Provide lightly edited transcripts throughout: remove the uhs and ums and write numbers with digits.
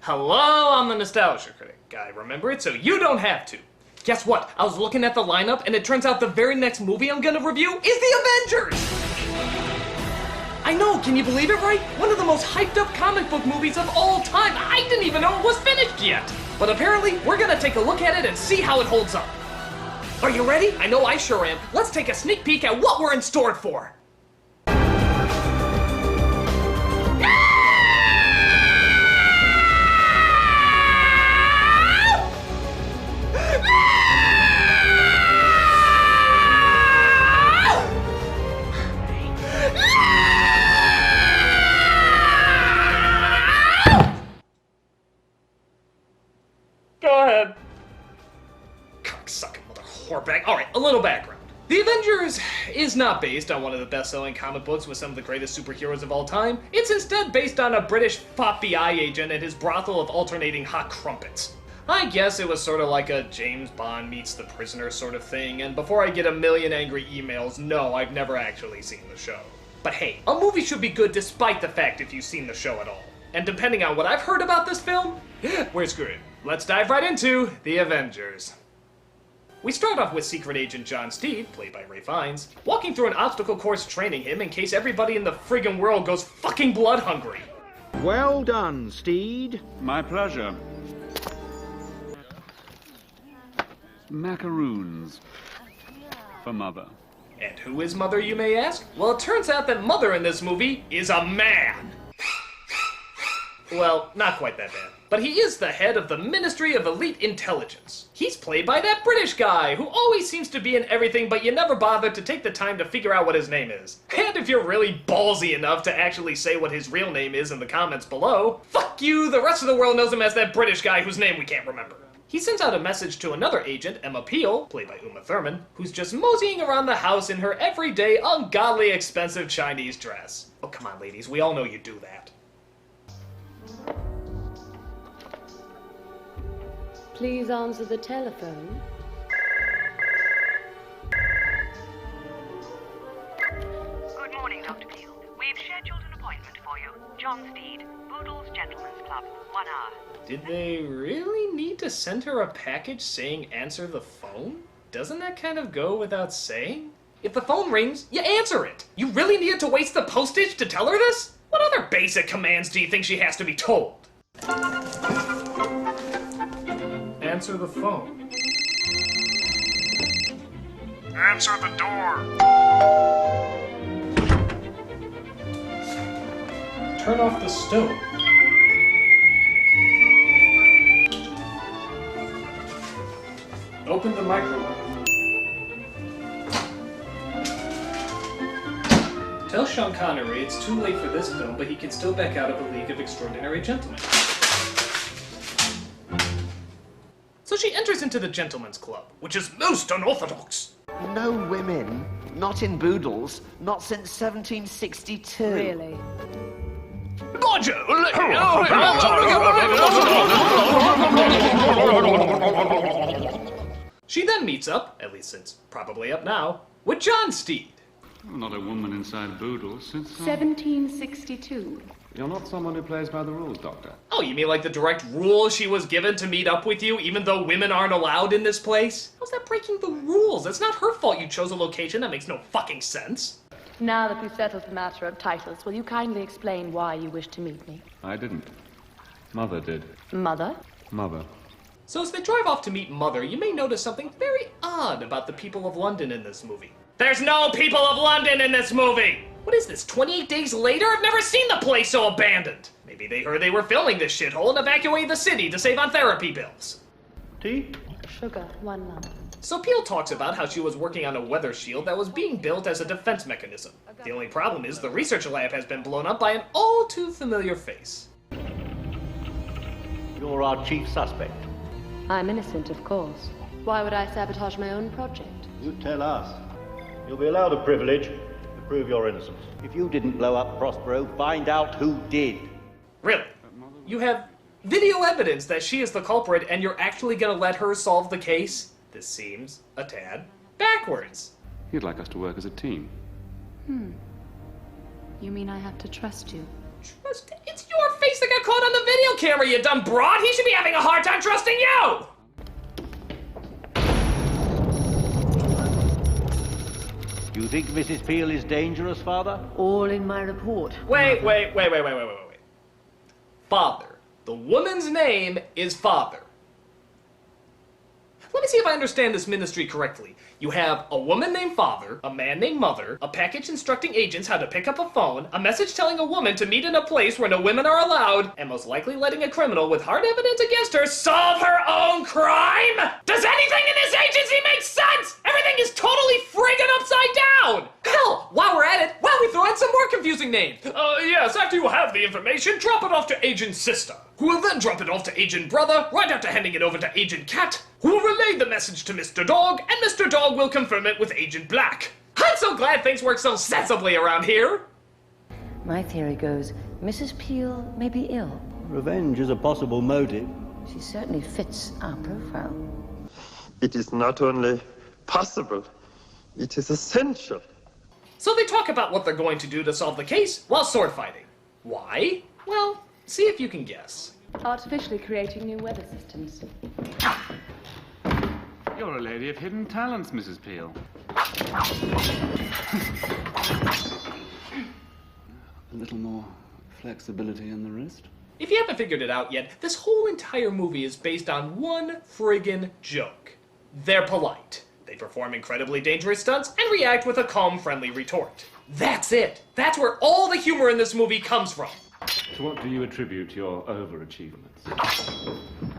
Hello, I'm the Nostalgia Critic. I remember it so you don't have to. Guess what? I was looking at the lineup and it turns out the very next movie I'm gonna review is The Avengers! I know, can you believe it, right? One of the most hyped up comic book movies of all time. I didn't even know it was finished yet. But apparently, we're gonna take a look at it and see how it holds up. Are you ready? I know I sure am. Let's take a sneak peek at what we're in store for. Go ahead. Cocksucking mother whorebag. Alright, a little background. The Avengers is not based on one of the best-selling comic books with some of the greatest superheroes of all time. It's instead based on a British FBI agent and his brothel of alternating hot crumpets. I guess it was sort of like a James Bond meets The Prisoner sort of thing, and before I get a million angry emails, no, I've never actually seen the show. But hey, a movie should be good despite the fact if you've seen the show at all. And depending on what I've heard about this film, we're screwed. Let's dive right into The Avengers. We start off with Secret Agent John Steed, played by Ray Fiennes, walking through an obstacle course training him in case everybody in the friggin' world goes fucking blood hungry. Well done, Steed. My pleasure. Macaroons. For Mother. And who is Mother, you may ask? Well, it turns out that Mother in this movie is a man. Well, not quite that bad. But he is the head of the Ministry of Elite Intelligence. He's played by that British guy who always seems to be in everything but you never bother to take the time to figure out what his name is. And if you're really ballsy enough to actually say what his real name is in the comments below, fuck you, the rest of the world knows him as that British guy whose name we can't remember. He sends out a message to another agent, Emma Peel, played by Uma Thurman, who's just moseying around the house in her everyday, ungodly expensive Chinese dress. Oh, come on, ladies, we all know you do that. Please answer the telephone. Good morning, Dr. Peel. We've scheduled an appointment for you. John Steed, Boodle's Gentlemen's Club, 1 hour. Did they really need to send her a package saying answer the phone? Doesn't that kind of go without saying? If the phone rings, you answer it. You really needed to waste the postage to tell her this? What other basic commands do you think she has to be told? Answer the phone. Answer the door. Turn off the stove. Open the microwave. Tell Sean Connery it's too late for this film, but he can still back out of A League of Extraordinary Gentlemen. So she enters into the Gentlemen's Club, which is most unorthodox. No women, not in Boodles, not since 1762. Really? Roger! She then meets up, at least it's probably up now, with John Steed. Well, not a woman inside Boodle since... 1762. You're not someone who plays by the rules, Doctor. Oh, you mean like the direct rule she was given to meet up with you, even though women aren't allowed in this place? How's that breaking the rules? It's not her fault you chose a location that makes no fucking sense. Now that we've settled the matter of titles, will you kindly explain why you wish to meet me? I didn't. Mother did. Mother? Mother. So as they drive off to meet Mother, you may notice something very odd about the people of London in this movie. There's no people of London in this movie! What is this, 28 days later? I've never seen the place so abandoned! Maybe they heard they were filming this shithole and evacuated the city to save on therapy bills. Tea? Sugar, 1 lump. So Peel talks about how she was working on a weather shield that was being built as a defense mechanism. The only problem is the research lab has been blown up by an all too familiar face. You're our chief suspect. I'm innocent, of course. Why would I sabotage my own project? You tell us. You'll be allowed a privilege to prove your innocence. If you didn't blow up Prospero, find out who did. Really? You have video evidence that she is the culprit and you're actually gonna let her solve the case? This seems a tad backwards. You'd like us to work as a team. You mean I have to trust you? Trust? It's your face face that got caught on the video camera, you dumb broad! He should be having a hard time trusting you! You think Mrs. Peel is dangerous, Father? All in my report. Wait. Father. The woman's name is Father. Let me see if I understand this ministry correctly. You have a woman named Father, a man named Mother, a package instructing agents how to pick up a phone, a message telling a woman to meet in a place where no women are allowed, and most likely letting a criminal with hard evidence against her solve her own crime? Does anything in this agency make sense? Everything is totally friggin' upside down! Hell, while we're at it, why don't we throw in some more confusing names? Yes, after you have the information, drop it off to Agent Sister, who will then drop it off to Agent Brother, right after handing it over to Agent Cat, who will relay the message to Mr. Dog, and Mr. Dog will confirm it with Agent Black. I'm so glad things work so sensibly around here. My theory goes, Mrs. Peel may be ill. Revenge is a possible motive. She certainly fits our profile. It is not only possible, it is essential. So they talk about what they're going to do to solve the case while sword fighting. Why? Well, see if you can guess. Artificially creating new weather systems. You're a lady of hidden talents, Mrs. Peel. A little more flexibility in the wrist. If you haven't figured it out yet, this whole entire movie is based on one friggin' joke. They're polite. They perform incredibly dangerous stunts and react with a calm, friendly retort. That's it. That's where all the humor in this movie comes from. To what do you attribute your overachievements?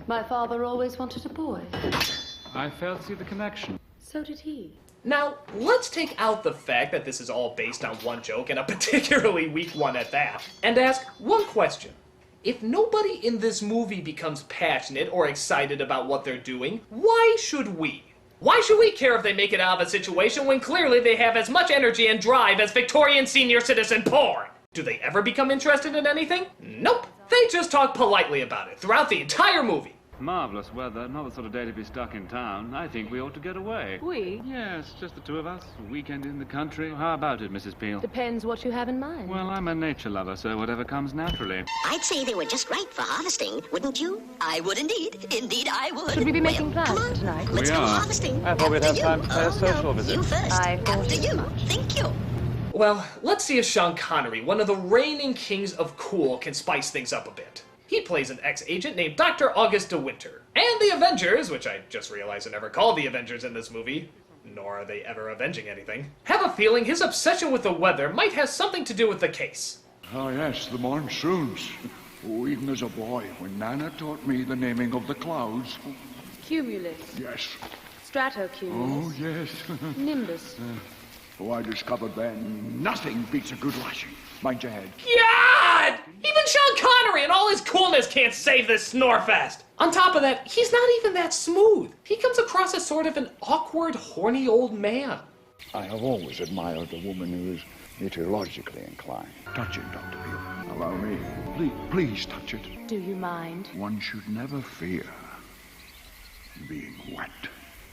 My father always wanted a boy. I failed to see the connection. So did he. Now, let's take out the fact that this is all based on one joke, and a particularly weak one at that, and ask one question. If nobody in this movie becomes passionate or excited about what they're doing, why should we? Why should we care if they make it out of a situation when clearly they have as much energy and drive as Victorian senior citizen porn? Do they ever become interested in anything? Nope. They just talk politely about it throughout the entire movie. Marvelous weather, not the sort of day to be stuck in town. I think we ought to get away. We? Yes, just the two of us. A weekend in the country. How about it, Mrs. Peel? Depends what you have in mind. Well, I'm a nature lover, so whatever comes naturally. I'd say they were just right for harvesting, wouldn't you? I would indeed. Indeed, I would. Should we be making plans come on, tonight? Let's We go are. harvesting. I thought we'd have After time you. to pay a social visit. You first. I thought After as you. much. Thank you. Well, let's see if Sean Connery, one of the reigning kings of cool, can spice things up a bit. He plays an ex-agent named Dr. August de Winter. And the Avengers, which I just realized are never called the Avengers in this movie, nor are they ever avenging anything, have a feeling his obsession with the weather might have something to do with the case. Oh, yes, the monsoons. Oh, even as a boy, when Nana taught me the naming of the clouds. Cumulus. Yes. Stratocumulus. Oh, yes. Nimbus. Oh, I discovered then nothing beats a good lashing. Mind your head. God! Even Sean Connery and all his coolness can't save this snorefest! On top of that, he's not even that smooth. He comes across as sort of an awkward, horny old man. I have always admired a woman who is meteorologically inclined. Touch it, Dr. Peel. Allow me. Please touch it. Do you mind? One should never fear being wet.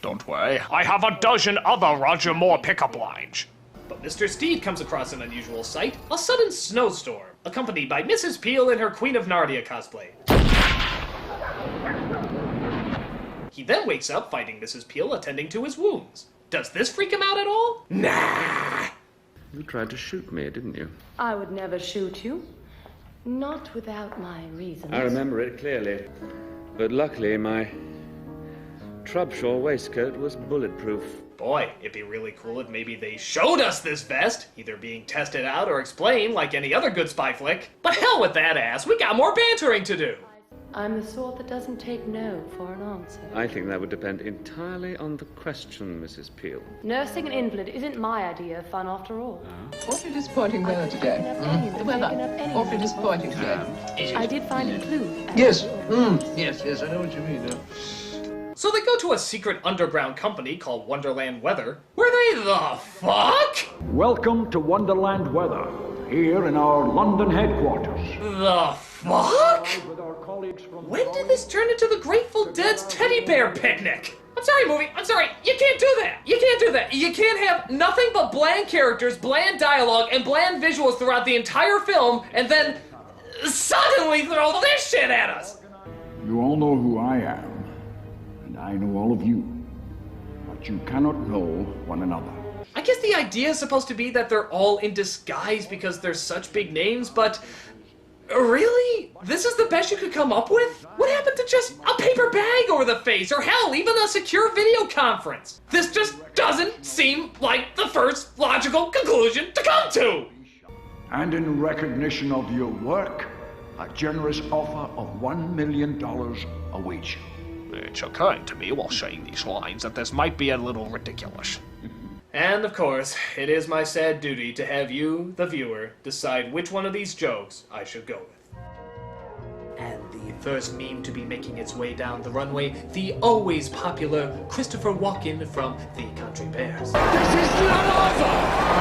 Don't worry, I have a dozen other Roger Moore pickup lines. But Mr. Steed comes across an unusual sight, a sudden snowstorm, accompanied by Mrs. Peel in her Queen of Narnia cosplay. He then wakes up fighting Mrs. Peel attending to his wounds. Does this freak him out at all? Nah! You tried to shoot me, didn't you? I would never shoot you. Not without my reasons. I remember it clearly. But luckily, my Trubshaw waistcoat was bulletproof. Boy, it'd be really cool if maybe they showed us this vest, either being tested out or explained like any other good spy flick. But hell with that ass, we got more bantering to do. I'm the sort that doesn't take no for an answer. I think that would depend entirely on the question, Mrs. Peel. Nursing an invalid isn't my idea of fun after all. Awfully disappointing weather today. The weather. Awfully disappointing today. I did find a clue. Yes. Yes, I know what you mean. So they go to a secret underground company called Wonderland Weather, where they the fuck? Welcome to Wonderland Weather, here in our London headquarters. The fuck? When did this turn into the Grateful Dead's teddy bear picnic? I'm sorry, movie. I'm sorry. You can't do that. You can't do that. You can't have nothing but bland characters, bland dialogue, and bland visuals throughout the entire film, and then suddenly throw this shit at us? You all know who I am, and I know all of you. But you cannot know one another. I guess the idea is supposed to be that they're all in disguise because they're such big names, but really? This is the best you could come up with? What happened to just a paper bag over the face, or hell, even a secure video conference? This just doesn't seem like the first logical conclusion to come to! And in recognition of your work, a generous offer of $1 million awaits you. It's occurring to me while saying these lines that this might be a little ridiculous. And of course, it is my sad duty to have you, the viewer, decide which one of these jokes I should go with. And the first meme to be making its way down the runway, the always popular Christopher Walken from The Country Bears. This is not over!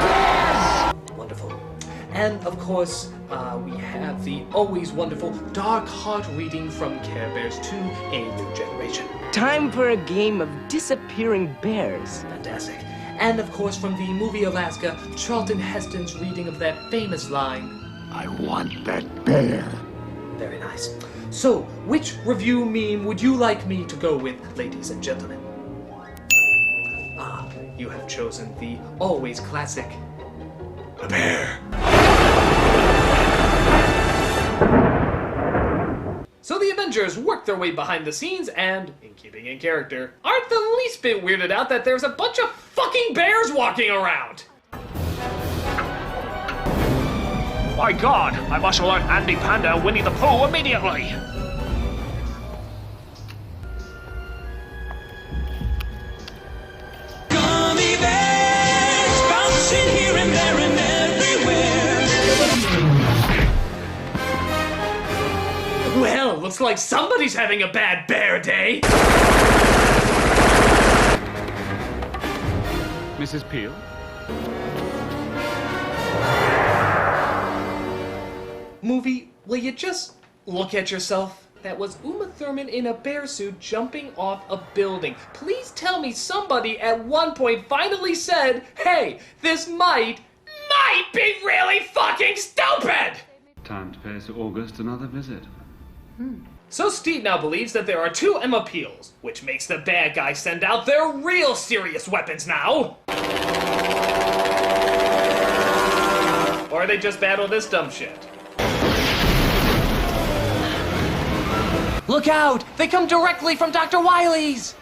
Bears! Wonderful. And of course, we have the always wonderful Dark Heart reading from Care Bears 2, A New Generation. Time for a game of disappearing bears. Fantastic. And of course, from the movie Alaska, Charlton Heston's reading of that famous line, I want that bear. Very nice. So, which review meme would you like me to go with, ladies and gentlemen? Ah, you have chosen the always classic, a bear. So the Avengers work their way behind the scenes and, in keeping in character, aren't the least bit weirded out that there's a bunch of fucking bears walking around! My god, I must alert Andy Panda and Winnie the Pooh immediately! Gummy bears bouncing here and there and everywhere. Well, looks like somebody's having a bad bear day! Mrs. Peel? Movie, will you just look at yourself? That was Uma Thurman in a bear suit jumping off a building. Please tell me somebody at one point finally said, hey, this might be really fucking stupid! Time to pay Sir August another visit. So Steve now believes that there are two Emma Peels, which makes the bad guys send out their real serious weapons now. Or they just battle this dumb shit. Look out! They come directly from Dr. Wily's!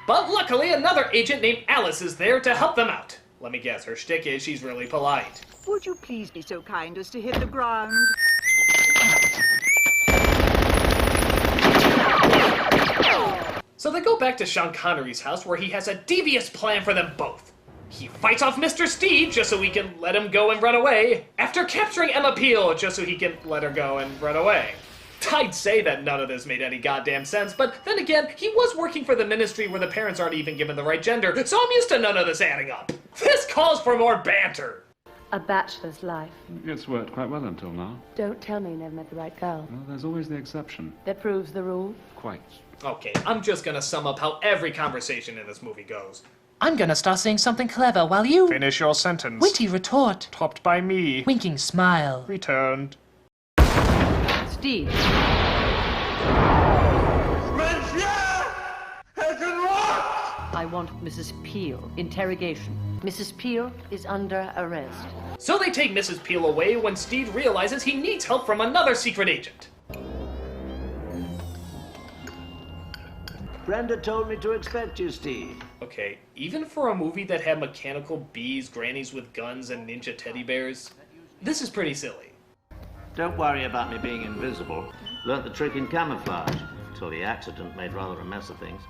But luckily, another agent named Alice is there to help them out. Let me guess, her shtick is she's really polite. Would you please be so kind as to hit the ground? So they go back to Sean Connery's house where he has a devious plan for them both. He fights off Mr. Steve just so he can let him go and run away, after capturing Emma Peel just so he can let her go and run away. I'd say that none of this made any goddamn sense, but then again, he was working for the ministry where the parents aren't even given the right gender, so I'm used to none of this adding up. This calls for more banter. A bachelor's life. It's worked quite well until now. Don't tell me you never met the right girl. Well, there's always the exception. That proves the rule. Quite. Okay, I'm just gonna sum up how every conversation in this movie goes. I'm gonna start saying something clever while you... Finish your sentence. Witty retort. Topped by me. Winking smile. Returned. Steve. I want Mrs. Peel. Interrogation. Mrs. Peel is under arrest. So they take Mrs. Peel away when Steve realizes he needs help from another secret agent. Brenda told me to expect you, Steve. Okay, even for a movie that had mechanical bees, grannies with guns, and ninja teddy bears, this is pretty silly. Don't worry about me being invisible. Learnt the trick in camouflage, till the accident made rather a mess of things.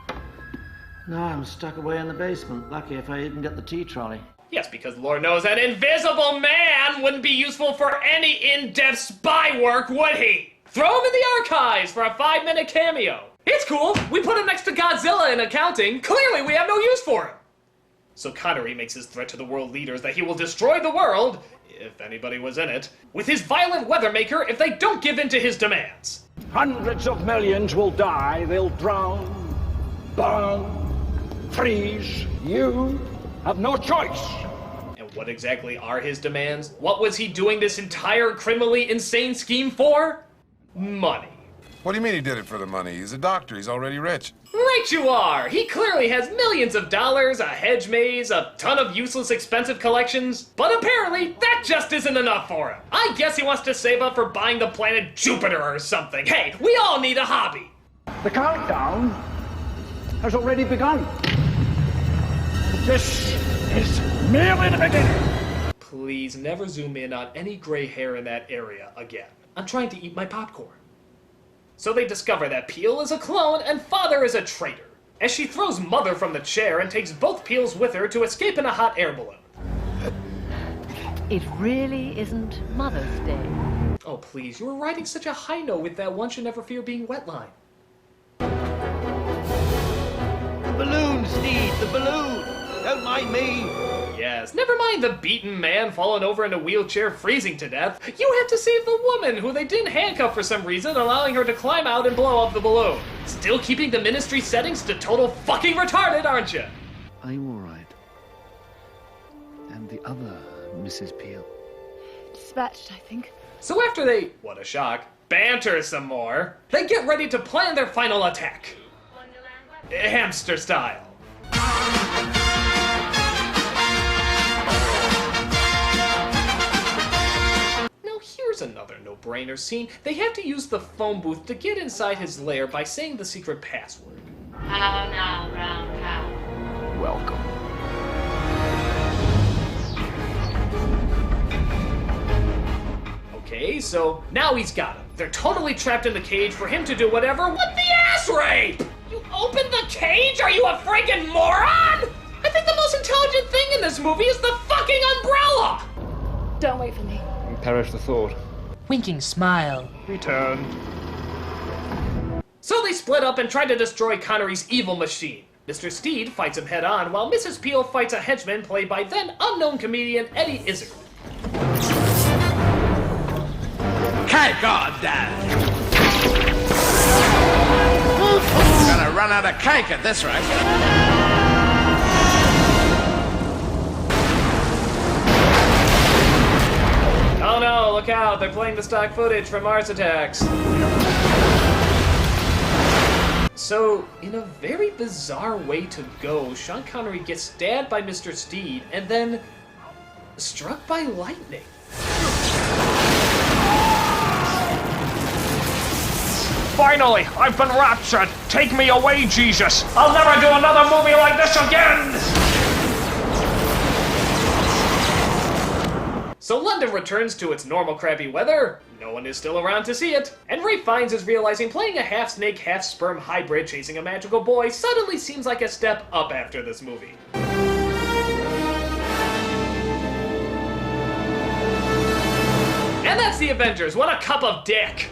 Now I'm stuck away in the basement. Lucky if I even get the tea trolley. Yes, because Lord knows an invisible man wouldn't be useful for any in-depth spy work, would he? Throw him in the archives for a 5-minute cameo. It's cool. We put him next to Godzilla in accounting. Clearly we have no use for him. So Connery makes his threat to the world leaders that he will destroy the world, if anybody was in it, with his violent weather maker if they don't give in to his demands. Hundreds of millions will die. They'll drown, burn, freeze. You have no choice. And what exactly are his demands? What was he doing this entire criminally insane scheme for? Money. What do you mean he did it for the money? He's a doctor. He's already rich. Right you are! He clearly has millions of dollars, a hedge maze, a ton of useless expensive collections, but apparently that just isn't enough for him. I guess he wants to save up for buying the planet Jupiter or something. Hey, we all need a hobby! The countdown has already begun. This is merely the beginning. Please never zoom in on any gray hair in that area again. I'm trying to eat my popcorn. So they discover that Peel is a clone and Father is a traitor, as she throws Mother from the chair and takes both Peels with her to escape in a hot air balloon. It really isn't Mother's Day. Oh please, you were riding such a high note with that one should never fear being wet line. The balloon, Steed, the balloon! Don't mind me! Yes, never mind the beaten man falling over in a wheelchair freezing to death. You have to save the woman who they didn't handcuff for some reason, allowing her to climb out and blow up the balloon. Still keeping the ministry settings to total fucking retarded, aren't you? Are you all right? And the other Mrs. Peel? Dispatched, I think. So after they, what a shock, banter some more, they get ready to plan their final attack. Hamster style. Here's another no-brainer scene. They have to use the phone booth to get inside his lair by saying the secret password. How now, round cow? Welcome. Okay, so now he's got him. They're totally trapped in the cage for him to do whatever with the ass rape! You opened the cage? Are you a friggin' moron? I think the most intelligent thing in this movie is the fucking umbrella! Don't wait for me. Perish the thought. Winking smile. Return. So they split up and try to destroy Connery's evil machine. Mr. Steed fights him head on, while Mrs. Peel fights a henchman played by then unknown comedian Eddie Izzard. Cake on, Dad! Gonna run out of cake at this rate. Oh no, look out, they're playing the stock footage from Mars Attacks. So, in a very bizarre way to go, Sean Connery gets stabbed by Mr. Steed and then struck by lightning. Finally, I've been raptured. Take me away, Jesus. I'll never do another movie like this again. So London returns to its normal crappy weather. No one is still around to see it. And Ray Fiennes is realizing playing a half-snake, half-sperm hybrid chasing a magical boy suddenly seems like a step up after this movie. And that's the Avengers. What a cup of dick!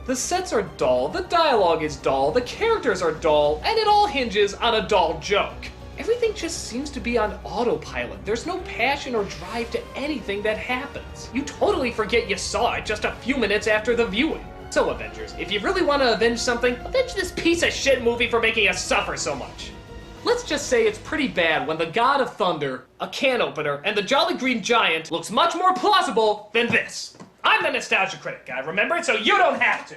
The sets are dull, the dialogue is dull, the characters are dull, and it all hinges on a dull joke. Everything just seems to be on autopilot. There's no passion or drive to anything that happens. You totally forget you saw it just a few minutes after the viewing. So Avengers, if you really want to avenge something, avenge this piece of shit movie for making us suffer so much. Let's just say it's pretty bad when the God of Thunder, a can opener, and the Jolly Green Giant looks much more plausible than this. I'm the Nostalgia Critic, guy, remember it? So you don't have to.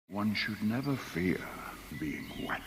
One should never fear being wet.